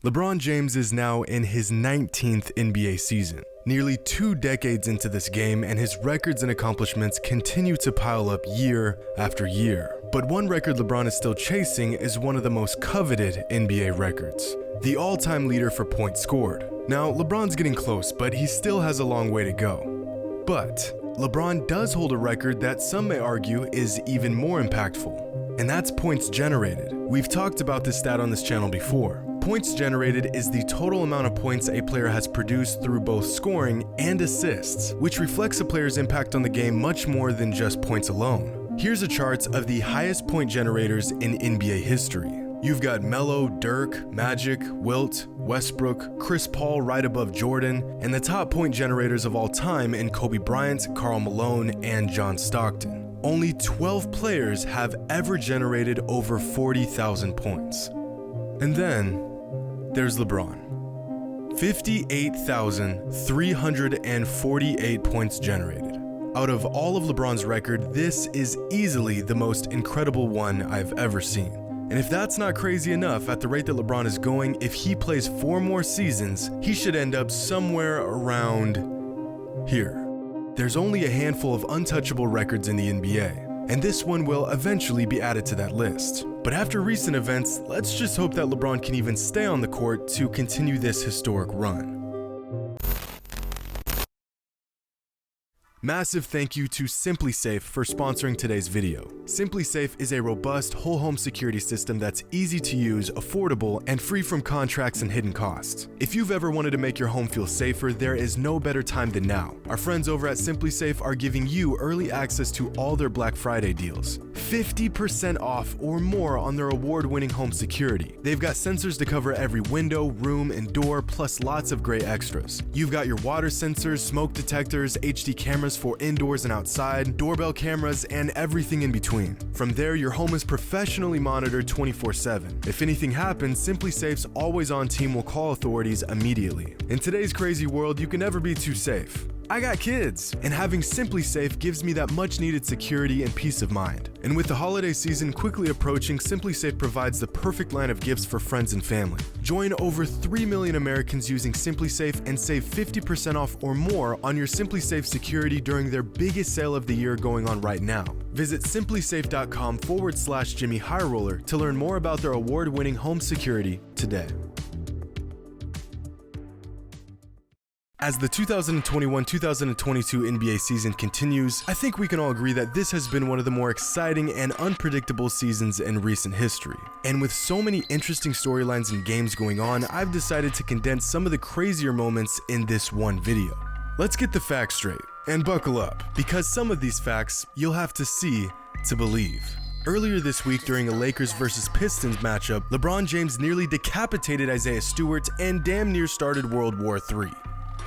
LeBron James is now in his 19th NBA season, nearly 2 decades into this game, and his records and accomplishments continue to pile up year after year. But one record LeBron is still chasing is one of the most coveted NBA records, the all-time leader for points scored. Now, LeBron's getting close, but he still has a long way to go. But LeBron does hold a record that some may argue is even more impactful, and that's points generated. We've talked about this stat on this channel before. Points generated is the total amount of points a player has produced through both scoring and assists, which reflects a player's impact on the game much more than just points alone. Here's a chart of the highest point generators in NBA history. You've got Melo, Dirk, Magic, Wilt, Westbrook, Chris Paul right above Jordan, and the top point generators of all time in Kobe Bryant, Karl Malone, and John Stockton. Only 12 players have ever generated over 40,000 points. And then there's LeBron. 58,348 points generated. Out of all of LeBron's record, this is easily the most incredible one I've ever seen. And if that's not crazy enough, at the rate that LeBron is going, if he plays 4 more seasons, he should end up somewhere around here. There's only a handful of untouchable records in the NBA, and this one will eventually be added to that list. But after recent events, let's just hope that LeBron can even stay on the court to continue this historic run. Massive thank you to SimpliSafe for sponsoring today's video. SimpliSafe is a robust whole home security system that's easy to use, affordable, and free from contracts and hidden costs. If you've ever wanted to make your home feel safer, there is no better time than now. Our friends over at SimpliSafe are giving you early access to all their Black Friday deals. 50% off or more on their award-winning home security. They've got sensors to cover every window, room, and door, plus lots of great extras. You've got your water sensors, smoke detectors, HD cameras for indoors and outside, doorbell cameras, and everything in between. From there, your home is professionally monitored 24/7. If anything happens, SimpliSafe's always-on team will call authorities immediately. In today's crazy world, you can never be too safe. I got kids, and having SimpliSafe gives me that much-needed security and peace of mind. And with the holiday season quickly approaching, SimpliSafe provides the perfect line of gifts for friends and family. Join over 3 million Americans using SimpliSafe and save 50% off or more on your SimpliSafe security during their biggest sale of the year going on right now. Visit simplisafe.com/Jimmy Highroller to learn more about their award-winning home security today. As the 2021-2022 NBA season continues, I think we can all agree that this has been one of the more exciting and unpredictable seasons in recent history. And with so many interesting storylines and games going on, I've decided to condense some of the crazier moments in this one video. Let's get the facts straight, and buckle up, because some of these facts you'll have to see to believe. Earlier this week during a Lakers vs Pistons matchup, LeBron James nearly decapitated Isaiah Stewart and damn near started World War III.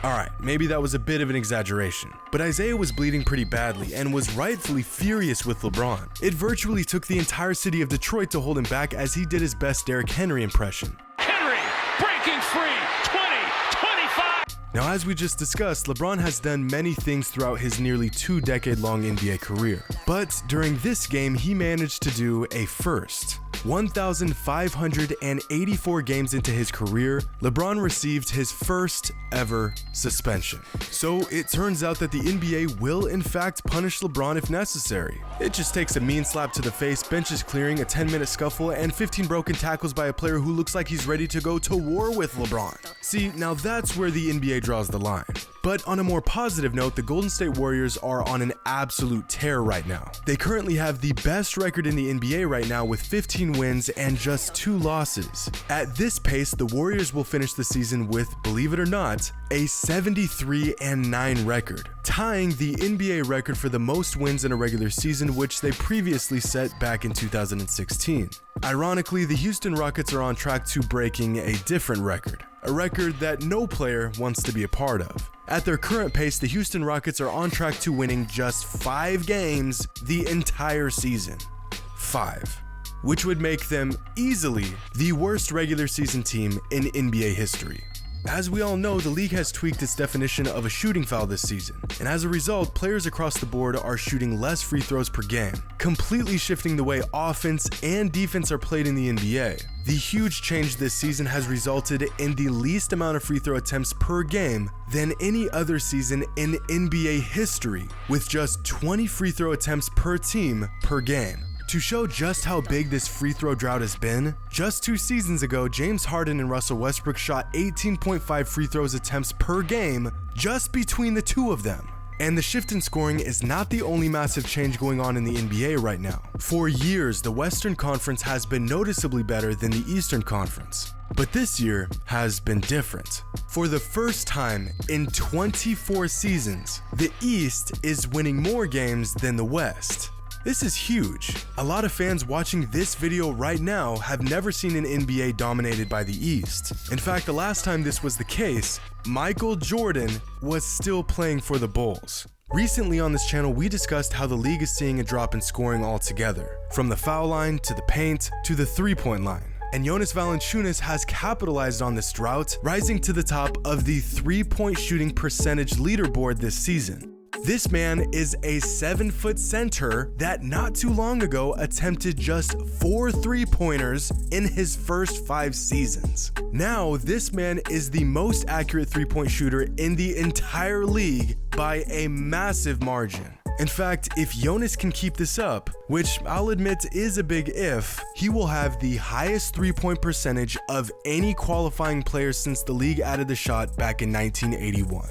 Alright, maybe that was a bit of an exaggeration, but Isaiah was bleeding pretty badly and was rightfully furious with LeBron. It virtually took the entire city of Detroit to hold him back as he did his best Derrick Henry impression. Henry, breaking free, 20, 25! Now, as we just discussed, LeBron has done many things throughout his nearly 2-decade-long NBA career. But during this game, he managed to do a first. 1,584 games into his career, LeBron received his first ever suspension. So it turns out that the NBA will in fact punish LeBron if necessary. It just takes a mean slap to the face, benches clearing, a 10-minute scuffle, and 15 broken tackles by a player who looks like he's ready to go to war with LeBron. See, now that's where the NBA draws the line. But on a more positive note, the Golden State Warriors are on an absolute tear right now. They currently have the best record in the NBA right now with 15 wins and just 2 losses. At this pace, the Warriors will finish the season with, believe it or not, a 73-9 record, tying the NBA record for the most wins in a regular season, which they previously set back in 2016. Ironically, the Houston Rockets are on track to breaking a different record, a record that no player wants to be a part of. At their current pace, the Houston Rockets are on track to winning just 5 games the entire season. 5. Which would make them easily the worst regular season team in NBA history. As we all know, the league has tweaked its definition of a shooting foul this season, and as a result, players across the board are shooting less free throws per game, completely shifting the way offense and defense are played in the NBA. The huge change this season has resulted in the least amount of free throw attempts per game than any other season in NBA history, with just 20 free throw attempts per team per game. To show just how big this free throw drought has been, just 2 seasons ago, James Harden and Russell Westbrook shot 18.5 free throws attempts per game just between the two of them. And the shift in scoring is not the only massive change going on in the NBA right now. For years, the Western Conference has been noticeably better than the Eastern Conference. But this year has been different. For the first time in 24 seasons, the East is winning more games than the West. This is huge. A lot of fans watching this video right now have never seen an NBA dominated by the East. In fact, the last time this was the case, Michael Jordan was still playing for the Bulls. Recently on this channel, we discussed how the league is seeing a drop in scoring altogether, from the foul line to the paint to the three-point line. And Jonas Valanciunas has capitalized on this drought, rising to the top of the three-point shooting percentage leaderboard this season. This man is a 7-foot center that not too long ago attempted just 4 3-pointers in his first 5 seasons. Now, this man is the most accurate 3-point shooter in the entire league by a massive margin. In fact, if Jonas can keep this up, which I'll admit is a big if, he will have the highest 3-point percentage of any qualifying player since the league added the shot back in 1981.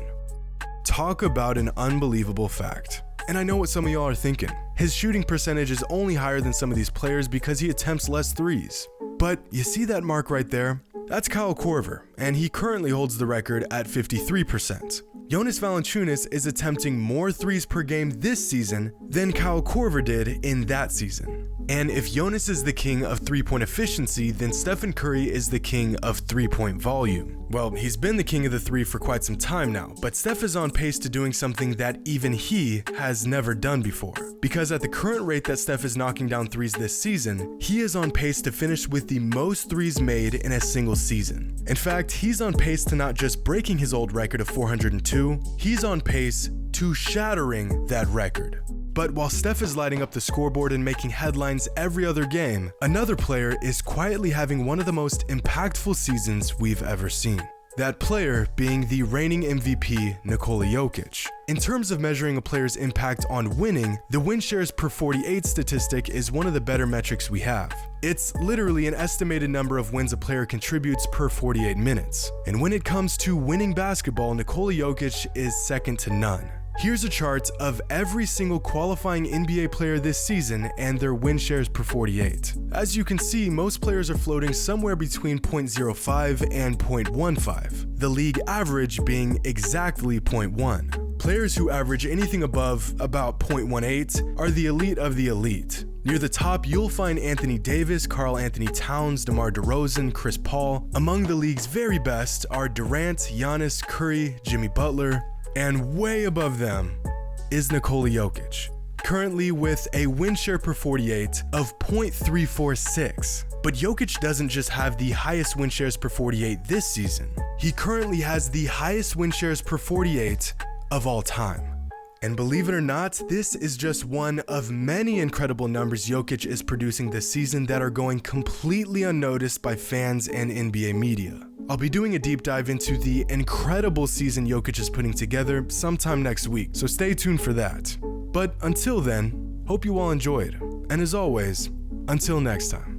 Talk about an unbelievable fact. And I know what some of y'all are thinking. His shooting percentage is only higher than some of these players because he attempts less threes. But you see that mark right there? That's Kyle Korver, and he currently holds the record at 53%. Jonas Valanciunas is attempting more threes per game this season than Kyle Korver did in that season. And if Jonas is the king of 3-point efficiency, then Stephen Curry is the king of 3-point volume. Well, he's been the king of the three for quite some time now, but Steph is on pace to doing something that even he has never done before. Because at the current rate that Steph is knocking down threes this season, he is on pace to finish with the most threes made in a single season. In fact, he's on pace to not just breaking his old record of 402, he's on pace to shattering that record. But while Steph is lighting up the scoreboard and making headlines every other game, another player is quietly having one of the most impactful seasons we've ever seen. That player being the reigning MVP, Nikola Jokic. In terms of measuring a player's impact on winning, the win shares per 48 statistic is one of the better metrics we have. It's literally an estimated number of wins a player contributes per 48 minutes. And when it comes to winning basketball, Nikola Jokic is second to none. Here's a chart of every single qualifying NBA player this season and their win shares per 48. As you can see, most players are floating somewhere between 0.05 and 0.15, the league average being exactly 0.1. Players who average anything above about 0.18 are the elite of the elite. Near the top, you'll find Anthony Davis, Karl Anthony Towns, DeMar DeRozan, Chris Paul. Among the league's very best are Durant, Giannis, Curry, Jimmy Butler, and way above them is Nikola Jokic, currently with a win share per 48 of 0.346. But Jokic doesn't just have the highest win shares per 48 this season. He currently has the highest win shares per 48 of all time. And believe it or not, this is just one of many incredible numbers Jokic is producing this season that are going completely unnoticed by fans and NBA media. I'll be doing a deep dive into the incredible season Jokic is putting together sometime next week, so stay tuned for that. But until then, hope you all enjoyed. And as always, until next time.